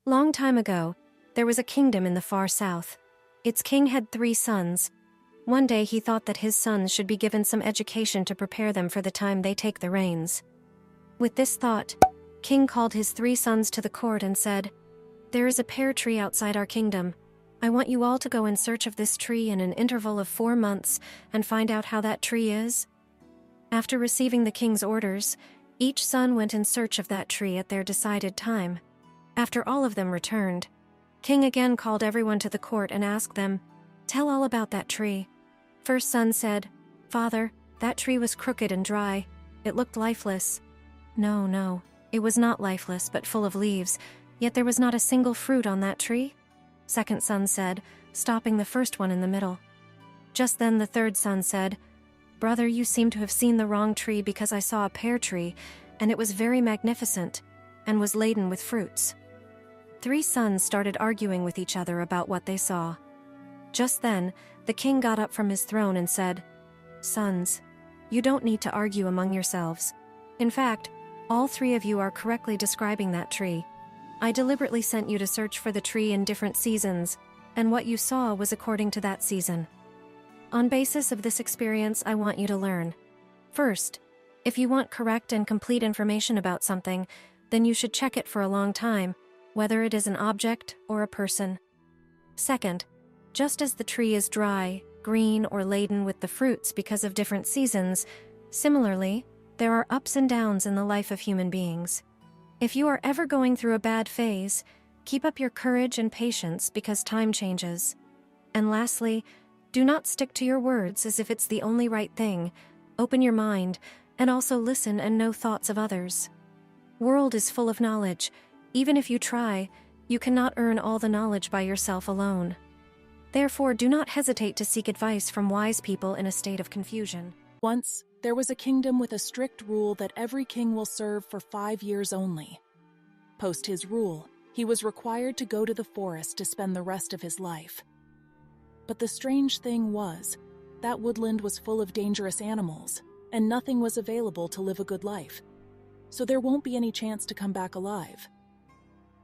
Long time ago, there was a kingdom in the far south. Its king had 3 sons. One day he thought that his sons should be given some education to prepare them for the time they take the reins. With this thought, King called his 3 sons to the court and said, "There is a pear tree outside our kingdom. I want you all to go in search of this tree in an interval of 4 months and find out how that tree is." After receiving the king's orders, each son went in search of that tree at their decided time. After all of them returned, King again called everyone to the court and asked them, "Tell all about that tree." First son said, "Father, that tree was crooked and dry. It looked lifeless." No, it was not lifeless but full of leaves, yet there was not a single fruit on that tree. Second son said, stopping the first one in the middle. Just then the third son said, "Brother, you seem to have seen the wrong tree because I saw a pear tree, and it was very magnificent, and was laden with fruits." 3 sons started arguing with each other about what they saw. Just then, the king got up from his throne and said, "Sons, you don't need to argue among yourselves. In fact, all 3 of you are correctly describing that tree. I deliberately sent you to search for the tree in different seasons, and what you saw was according to that season. On basis of this experience, I want you to learn. First, if you want correct and complete information about something, then you should check it for a long time, whether it is an object or a person. Second, just as the tree is dry, green, or laden with the fruits because of different seasons, similarly, there are ups and downs in the life of human beings. If you are ever going through a bad phase, keep up your courage and patience because time changes. And lastly, do not stick to your words as if it's the only right thing. Open your mind, and also listen and know thoughts of others. World is full of knowledge. Even if you try, you cannot earn all the knowledge by yourself alone. Therefore, do not hesitate to seek advice from wise people in a state of confusion. Once, there was a kingdom with a strict rule that every king will serve for 5 years only. Post his rule, he was required to go to the forest to spend the rest of his life. But the strange thing was, that woodland was full of dangerous animals, and nothing was available to live a good life. So there won't be any chance to come back alive.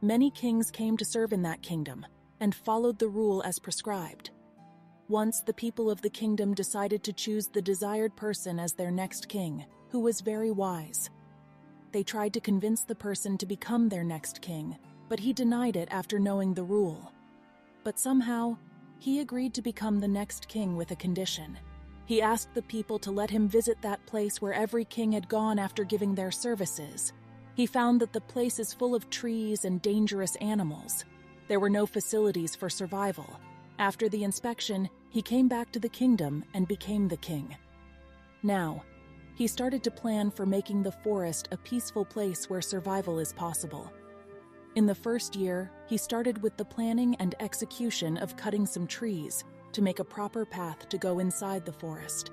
Many kings came to serve in that kingdom, and followed the rule as prescribed. Once the people of the kingdom decided to choose the desired person as their next king, who was very wise. They tried to convince the person to become their next king, but he denied it after knowing the rule. But somehow, he agreed to become the next king with a condition. He asked the people to let him visit that place where every king had gone after giving their services. He found that the place is full of trees and dangerous animals. There were no facilities for survival. After the inspection, he came back to the kingdom and became the king. Now, he started to plan for making the forest a peaceful place where survival is possible. In the first year, he started with the planning and execution of cutting some trees to make a proper path to go inside the forest.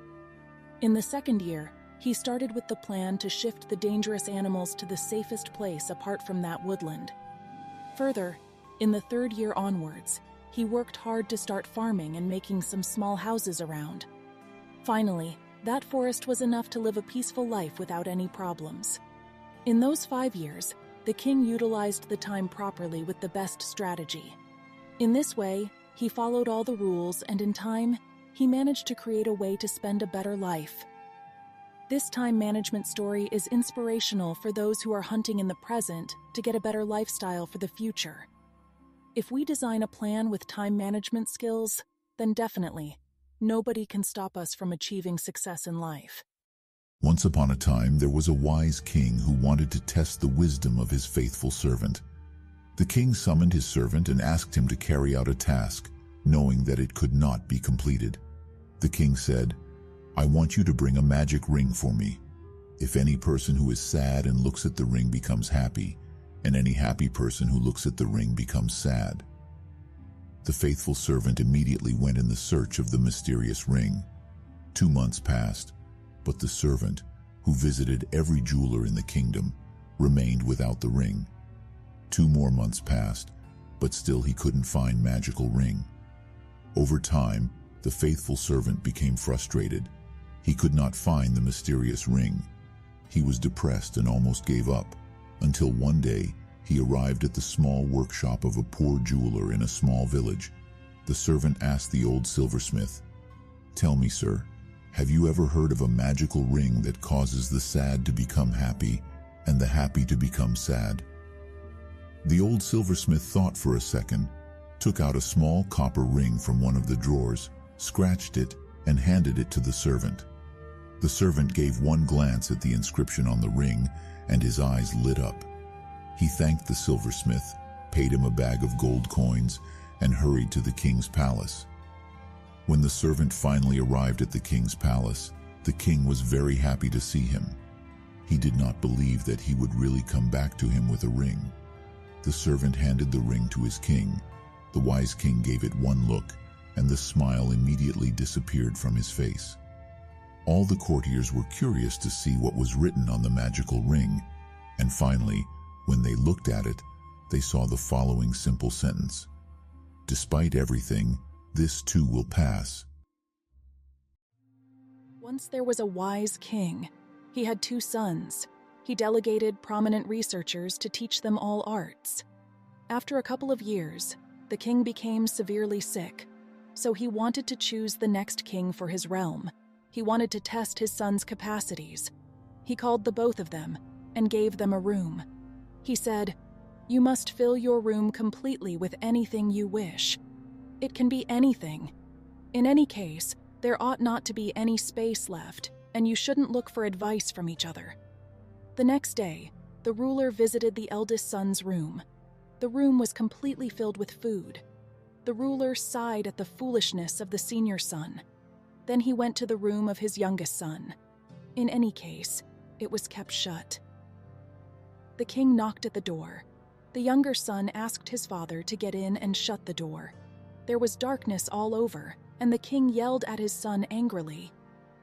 In the second year, he started with the plan to shift the dangerous animals to the safest place apart from that woodland. Further, in the third year onwards, he worked hard to start farming and making some small houses around. Finally, that forest was enough to live a peaceful life without any problems. In those 5 years, the king utilized the time properly with the best strategy. In this way, he followed all the rules, and in time, he managed to create a way to spend a better life. This time management story is inspirational for those who are hunting in the present to get a better lifestyle for the future. If we design a plan with time management skills, then definitely, nobody can stop us from achieving success in life. Once upon a time, there was a wise king who wanted to test the wisdom of his faithful servant. The king summoned his servant and asked him to carry out a task, knowing that it could not be completed. The king said, "I want you to bring a magic ring for me. If any person who is sad and looks at the ring becomes happy, and any happy person who looks at the ring becomes sad." The faithful servant immediately went in the search of the mysterious ring. 2 months passed, but the servant, who visited every jeweler in the kingdom, remained without the ring. 2 more months passed, but still he couldn't find magical ring. Over time, the faithful servant became frustrated. He could not find the mysterious ring. He was depressed and almost gave up, until one day He arrived at the small workshop of a poor jeweler in a small village. The servant asked the old silversmith, "Tell me, sir, have you ever heard of a magical ring that causes the sad to become happy and the happy to become sad?" The old silversmith thought for a second, took out a small copper ring from one of the drawers, scratched it, and handed it to the servant. The servant gave one glance at the inscription on the ring, and his eyes lit up. He thanked the silversmith, paid him a bag of gold coins, and hurried to the king's palace. When the servant finally arrived at the king's palace, the king was very happy to see him. He did not believe that he would really come back to him with a ring. The servant handed the ring to his king. The wise king gave it one look, and the smile immediately disappeared from his face. All the courtiers were curious to see what was written on the magical ring, and finally, when they looked at it, they saw the following simple sentence: "Despite everything, this too will pass." Once there was a wise king. He had 2 sons. He delegated prominent researchers to teach them all arts. After a couple of years, the king became severely sick, so he wanted to choose the next king for his realm. He wanted to test his sons' capacities. He called the both of them and gave them a room. He said, "You must fill your room completely with anything you wish. It can be anything. In any case, there ought not to be any space left, and you shouldn't look for advice from each other." The next day, the ruler visited the eldest son's room. The room was completely filled with food. The ruler sighed at the foolishness of the senior son. Then he went to the room of his youngest son. In any case, it was kept shut. The king knocked at the door. The younger son asked his father to get in and shut the door. There was darkness all over, and the king yelled at his son angrily.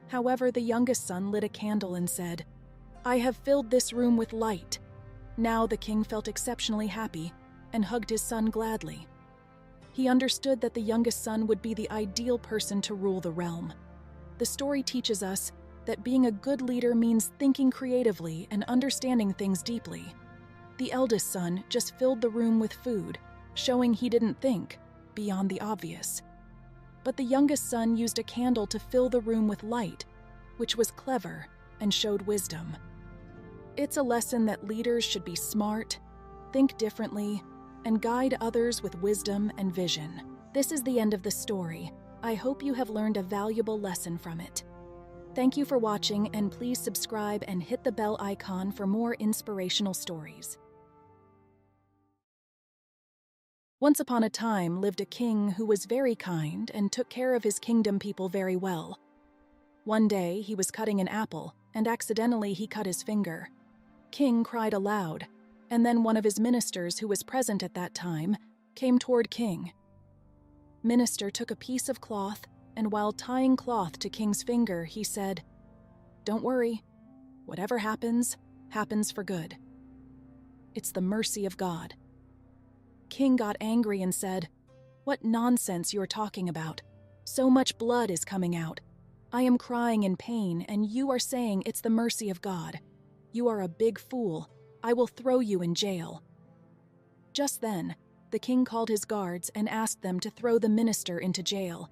However, the youngest son lit a candle and said, "I have filled this room with light." Now the king felt exceptionally happy and hugged his son gladly. He understood that the youngest son would be the ideal person to rule the realm. The story teaches us that being a good leader means thinking creatively and understanding things deeply. The eldest son just filled the room with food, showing he didn't think beyond the obvious. But the youngest son used a candle to fill the room with light, which was clever and showed wisdom. It's a lesson that leaders should be smart, think differently, and guide others with wisdom and vision. This is the end of the story. I hope you have learned a valuable lesson from it. Thank you for watching, and please subscribe and hit the bell icon for more inspirational stories. Once upon a time lived a king who was very kind and took care of his kingdom people very well. One day he was cutting an apple, and accidentally he cut his finger. King cried aloud, and then one of his ministers who was present at that time came toward King. Minister took a piece of cloth, and while tying cloth to King's finger, he said, "Don't worry. Whatever happens, happens for good. It's the mercy of God." King got angry and said, "What nonsense you're talking about. So much blood is coming out. I am crying in pain, and you are saying it's the mercy of God. You are a big fool. I will throw you in jail." Just then, the king called his guards and asked them to throw the minister into jail.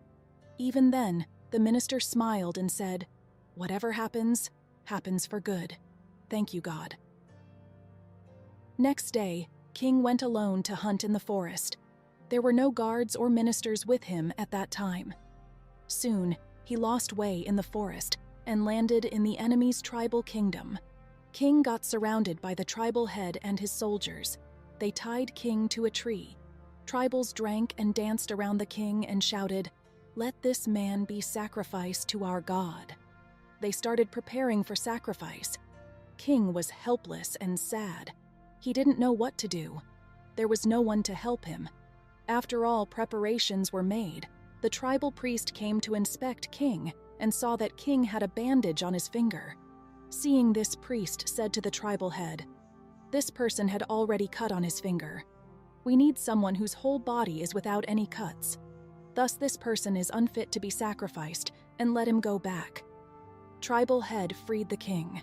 Even then, the minister smiled and said, "Whatever happens, happens for good. Thank you, God." Next day, King went alone to hunt in the forest. There were no guards or ministers with him at that time. Soon, he lost way in the forest and landed in the enemy's tribal kingdom. King got surrounded by the tribal head and his soldiers. They tied King to a tree. Tribals drank and danced around the king and shouted, "Let this man be sacrificed to our God." They started preparing for sacrifice. King was helpless and sad. He didn't know what to do. There was no one to help him. After all preparations were made, the tribal priest came to inspect King and saw that King had a bandage on his finger. Seeing this, priest said to the tribal head, "This person had already cut on his finger. We need someone whose whole body is without any cuts. Thus this person is unfit to be sacrificed, and let him go back." Tribal head freed the king.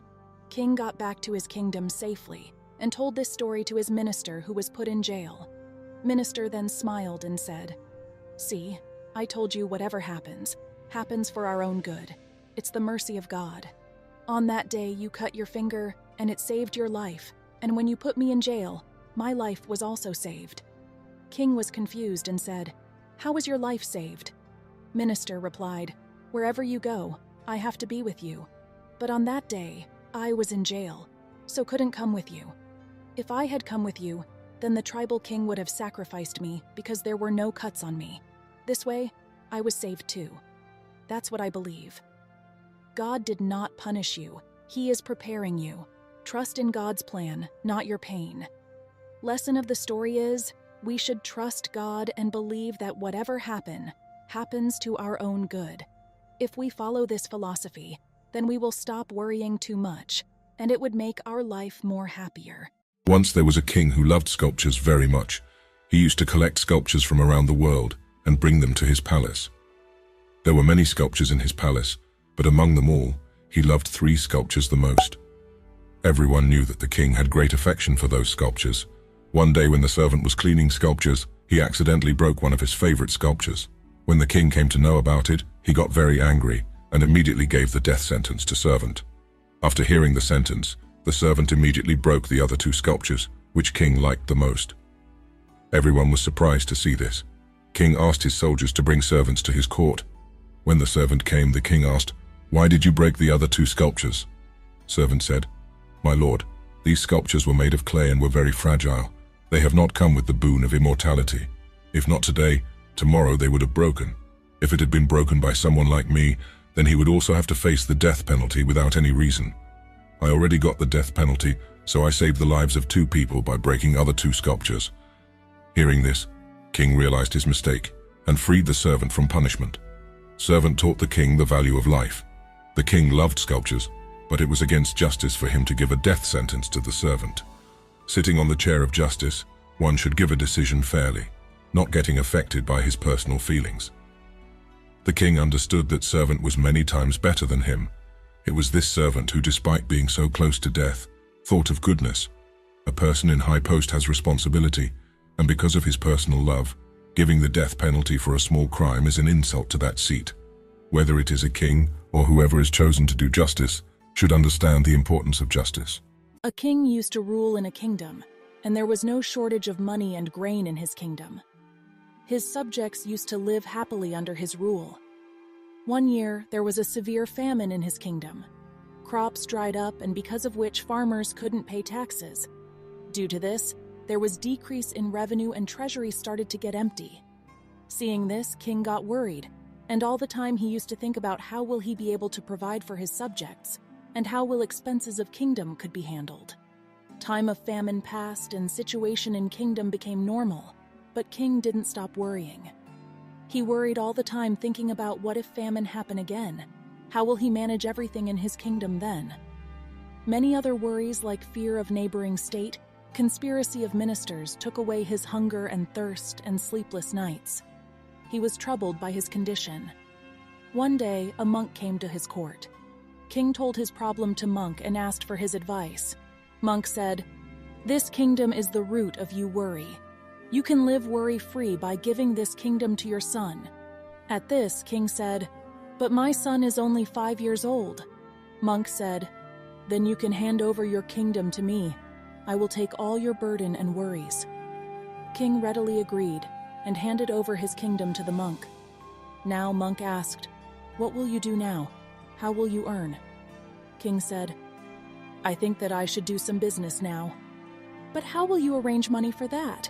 King got back to his kingdom safely and told this story to his minister who was put in jail. Minister then smiled and said, "See, I told you whatever happens for our own good. It's the mercy of God. On that day you cut your finger, and it saved your life, and when you put me in jail, my life was also saved." King was confused and said, "How was your life saved?" Minister replied, "Wherever you go, I have to be with you. But on that day, I was in jail, so couldn't come with you. If I had come with you, then the tribal king would have sacrificed me because there were no cuts on me. This way, I was saved too. That's what I believe. God did not punish you. He is preparing you. Trust in God's plan, not your pain." Lesson of the story is, we should trust God and believe that whatever happens to our own good. If we follow this philosophy, then we will stop worrying too much, and it would make our life more happier. Once there was a king who loved sculptures very much. He used to collect sculptures from around the world and bring them to his palace. There were many sculptures in his palace, but among them all, he loved 3 sculptures the most. Everyone knew that the king had great affection for those sculptures. One day when the servant was cleaning sculptures, he accidentally broke one of his favorite sculptures. When the king came to know about it, he got very angry and immediately gave the death sentence to servant. After hearing the sentence, the servant immediately broke the other 2 sculptures, which King liked the most. Everyone was surprised to see this. King asked his soldiers to bring servants to his court. When the servant came, the king asked, "Why did you break the other 2 sculptures?" Servant said, "My lord, these sculptures were made of clay and were very fragile. They have not come with the boon of immortality. If not today, tomorrow they would have broken. If it had been broken by someone like me, then he would also have to face the death penalty without any reason. I already got the death penalty, so I saved the lives of 2 people by breaking other 2 sculptures." Hearing this, King realized his mistake and freed the servant from punishment. Servant taught the king the value of life. The king loved sculptures, but it was against justice for him to give a death sentence to the servant. Sitting on the chair of justice, one should give a decision fairly, not getting affected by his personal feelings. The king understood that servant was many times better than him. It was this servant who, despite being so close to death, thought of goodness. A person in high post has responsibility, and because of his personal love, giving the death penalty for a small crime is an insult to that seat. Whether it is a king or whoever is chosen to do justice, should understand the importance of justice. A king used to rule in a kingdom, and there was no shortage of money and grain in his kingdom. His subjects used to live happily under his rule. One year, there was a severe famine in his kingdom. Crops dried up, and because of which farmers couldn't pay taxes. Due to this, there was decrease in revenue and treasury started to get empty. Seeing this, King got worried, and all the time he used to think about how will he be able to provide for his subjects, and how will expenses of kingdom could be handled. Time of famine passed and situation in kingdom became normal, but King didn't stop worrying. He worried all the time thinking about what if famine happened again? How will he manage everything in his kingdom then? Many other worries like fear of neighboring state, conspiracy of ministers took away his hunger and thirst and sleepless nights. He was troubled by his condition. One day, a monk came to his court. King told his problem to monk and asked for his advice. Monk said, "This kingdom is the root of you worry. You can live worry-free by giving this kingdom to your son." At this, King said, "But my son is only 5 years old." Monk said, "Then you can hand over your kingdom to me. I will take all your burden and worries." King readily agreed and handed over his kingdom to the monk. Now monk asked, "What will you do now? How will you earn?" King said, "I think that I should do some business now." "But how will you arrange money for that?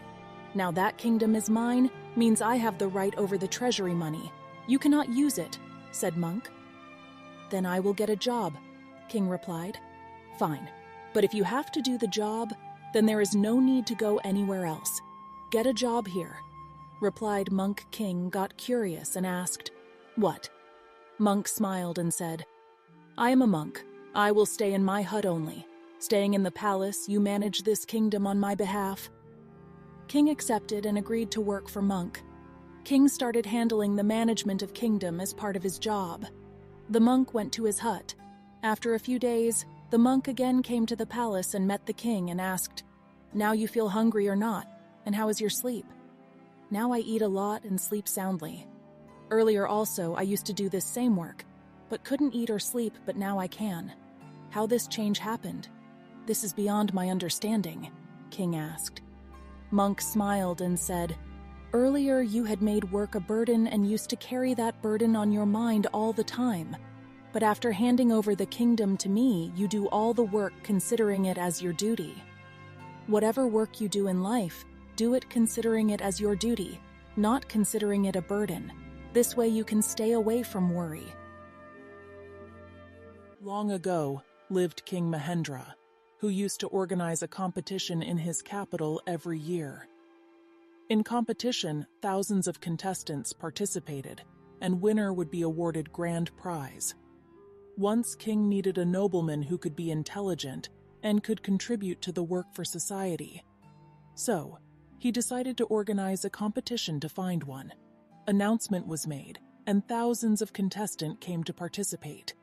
Now that kingdom is mine means I have the right over the treasury money. You cannot use it," said monk. "Then I will get a job," King replied. "Fine, but if you have to do the job, then there is no need to go anywhere else. Get a job here," replied monk. King got curious and asked, "What?" Monk smiled and said, "I am a monk. I will stay in my hut only. Staying in the palace, you manage this kingdom on my behalf." King accepted and agreed to work for monk. King started handling the management of kingdom as part of his job. The monk went to his hut. After a few days, The monk again came to the palace and met the king and asked, "Now you feel hungry or not? And how is your sleep?" "Now I eat a lot and sleep soundly. Earlier also I used to do this same work, but couldn't eat or sleep, but now I can. How this change happened? This is beyond my understanding," King asked. Monk smiled and said, "Earlier you had made work a burden and used to carry that burden on your mind all the time. But after handing over the kingdom to me, you do all the work considering it as your duty. Whatever work you do in life, do it considering it as your duty, not considering it a burden. This way you can stay away from worry." Long ago lived King Mahendra, who used to organize a competition in his capital every year. In competition, thousands of contestants participated, and winner would be awarded grand prize. Once King needed a nobleman who could be intelligent and could contribute to the work for society. So, he decided to organize a competition to find one. Announcement was made, and thousands of contestants came to participate.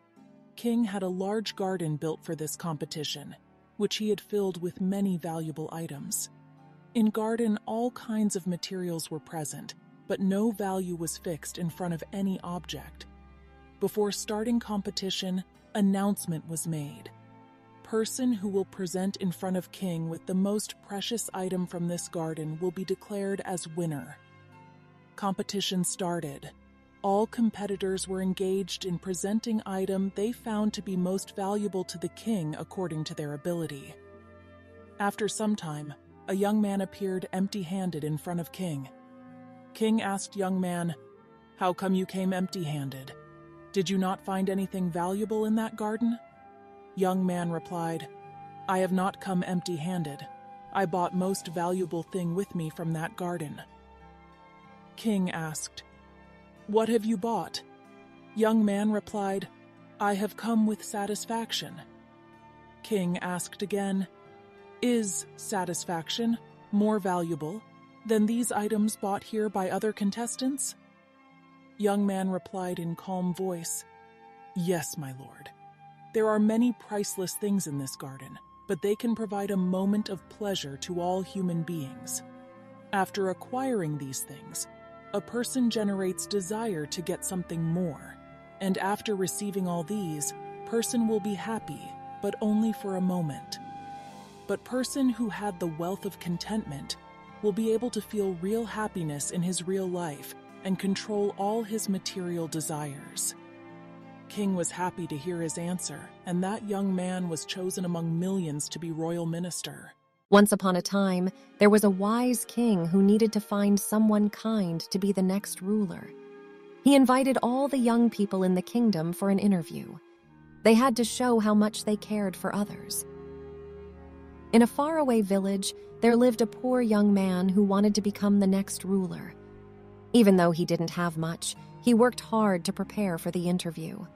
King had a large garden built for this competition, which he had filled with many valuable items. In garden, all kinds of materials were present, but no value was fixed in front of any object. Before starting competition, announcement was made. Person who will present in front of King with the most precious item from this garden will be declared as winner. Competition started. All competitors were engaged in presenting item they found to be most valuable to the king according to their ability. After some time, a young man appeared empty-handed in front of King. King asked young man, "How come you came empty-handed? Did you not find anything valuable in that garden?" Young man replied, "I have not come empty-handed. I bought most valuable thing with me from that garden." King asked, "What have you bought?" Young man replied, "I have come with satisfaction." King asked again, "Is satisfaction more valuable than these items bought here by other contestants?" Young man replied in calm voice, "Yes, my lord. There are many priceless things in this garden, but they can provide a moment of pleasure to all human beings. After acquiring these things, a person generates desire to get something more, and after receiving all these, person will be happy, but only for a moment. But person who had the wealth of contentment will be able to feel real happiness in his real life and control all his material desires." King was happy to hear his answer, and that young man was chosen among millions to be royal minister. Once upon a time, there was a wise king who needed to find someone kind to be the next ruler. He invited all the young people in the kingdom for an interview. They had to show how much they cared for others. In a faraway village, there lived a poor young man who wanted to become the next ruler. Even though he didn't have much, he worked hard to prepare for the interview.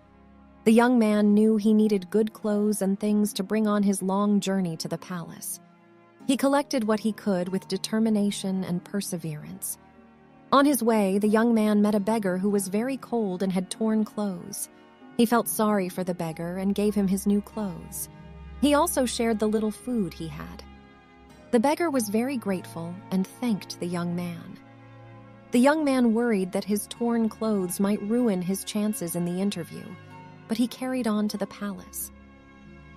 The young man knew he needed good clothes and things to bring on his long journey to the palace. He collected what he could with determination and perseverance. On his way, the young man met a beggar who was very cold and had torn clothes. He felt sorry for the beggar and gave him his new clothes. He also shared the little food he had. The beggar was very grateful and thanked the young man. The young man worried that his torn clothes might ruin his chances in the interview, but he carried on to the palace.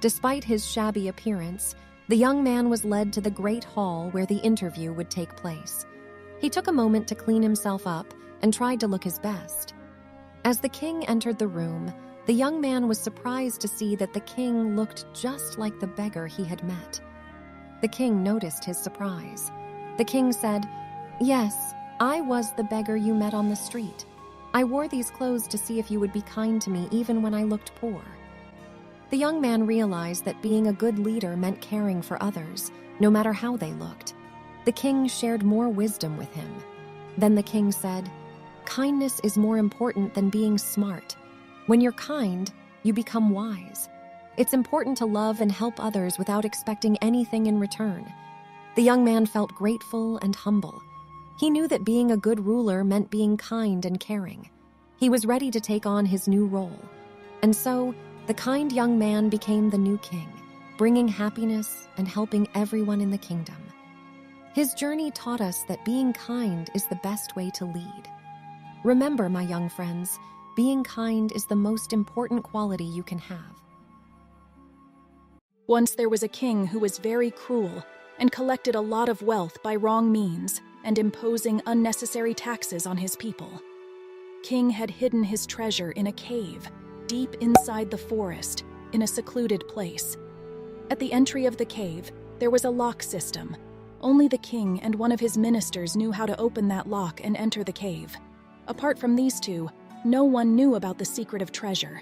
Despite his shabby appearance, the young man was led to the great hall where the interview would take place. He took a moment to clean himself up and tried to look his best. As the king entered the room, the young man was surprised to see that the king looked just like the beggar he had met. The king noticed his surprise. The king said, "Yes, I was the beggar you met on the street. I wore these clothes to see if you would be kind to me even when I looked poor." The young man realized that being a good leader meant caring for others, no matter how they looked. The king shared more wisdom with him. Then the king said, "Kindness is more important than being smart. When you're kind, you become wise. It's important to love and help others without expecting anything in return." The young man felt grateful and humble. He knew that being a good ruler meant being kind and caring. He was ready to take on his new role. And so, The kind young man became the new king, bringing happiness and helping everyone in the kingdom. His journey taught us that being kind is the best way to lead. Remember, my young friends, being kind is the most important quality you can have. Once there was a king who was very cruel and collected a lot of wealth by wrong means and imposing unnecessary taxes on his people. King had hidden his treasure in a cave deep inside the forest in a secluded place. At the entry of the cave, there was a lock system. Only the king and one of his ministers knew how to open that lock and enter the cave. Apart from these two, no one knew about the secret of treasure.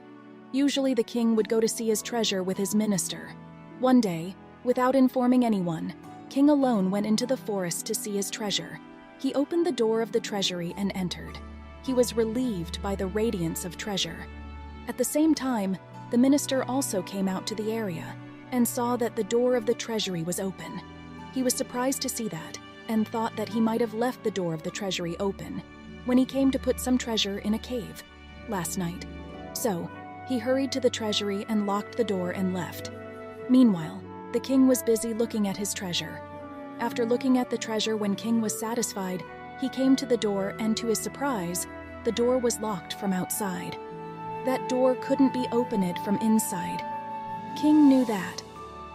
Usually the king would go to see his treasure with his minister. One day, without informing anyone, King alone went into the forest to see his treasure. He opened the door of the treasury and entered. He was relieved by the radiance of treasure. At the same time, the minister also came out to the area and saw that the door of the treasury was open. He was surprised to see that and thought that he might have left the door of the treasury open when he came to put some treasure in a cave last night. So, he hurried to the treasury and locked the door and left. Meanwhile, the king was busy looking at his treasure. After looking at the treasure when King was satisfied, he came to the door and to his surprise, the door was locked from outside. That door couldn't be opened from inside. King knew that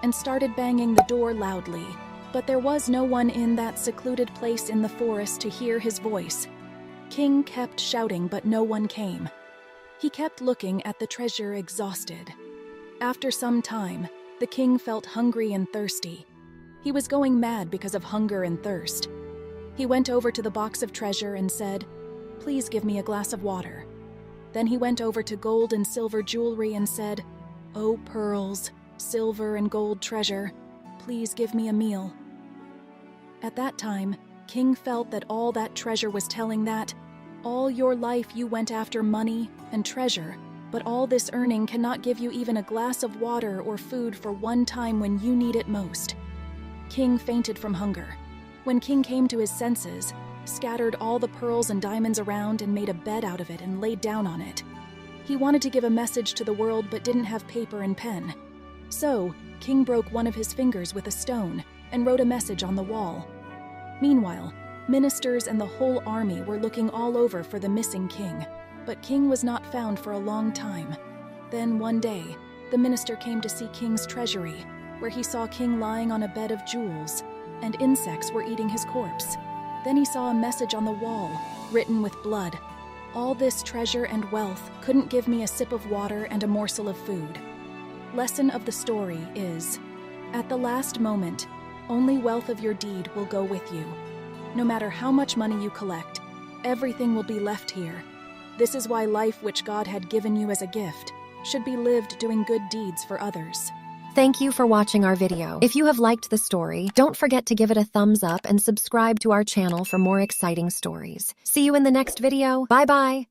and started banging the door loudly, but there was no one in that secluded place in the forest to hear his voice. King kept shouting, but no one came. He kept looking at the treasure exhausted. After some time, the king felt hungry and thirsty. He was going mad because of hunger and thirst. He went over to the box of treasure and said, "Please give me a glass of water." Then he went over to gold and silver jewelry and said, "Oh, pearls, silver and gold treasure, please give me a meal." At that time, King felt that all that treasure was telling that, all your life you went after money and treasure, but all this earning cannot give you even a glass of water or food for one time when you need it most. King fainted from hunger. When King came to his senses, scattered all the pearls and diamonds around and made a bed out of it and laid down on it. He wanted to give a message to the world but didn't have paper and pen. So, King broke one of his fingers with a stone and wrote a message on the wall. Meanwhile, ministers and the whole army were looking all over for the missing king, but King was not found for a long time. Then one day, the minister came to see King's treasury, where he saw King lying on a bed of jewels, and insects were eating his corpse. Then he saw a message on the wall, written with blood. "All this treasure and wealth couldn't give me a sip of water and a morsel of food." Lesson of the story is, at the last moment, only wealth of your deed will go with you. No matter how much money you collect, everything will be left here. This is why life which God had given you as a gift should be lived doing good deeds for others. Thank you for watching our video. If you have liked the story, don't forget to give it a thumbs up and subscribe to our channel for more exciting stories. See you in the next video. Bye-bye.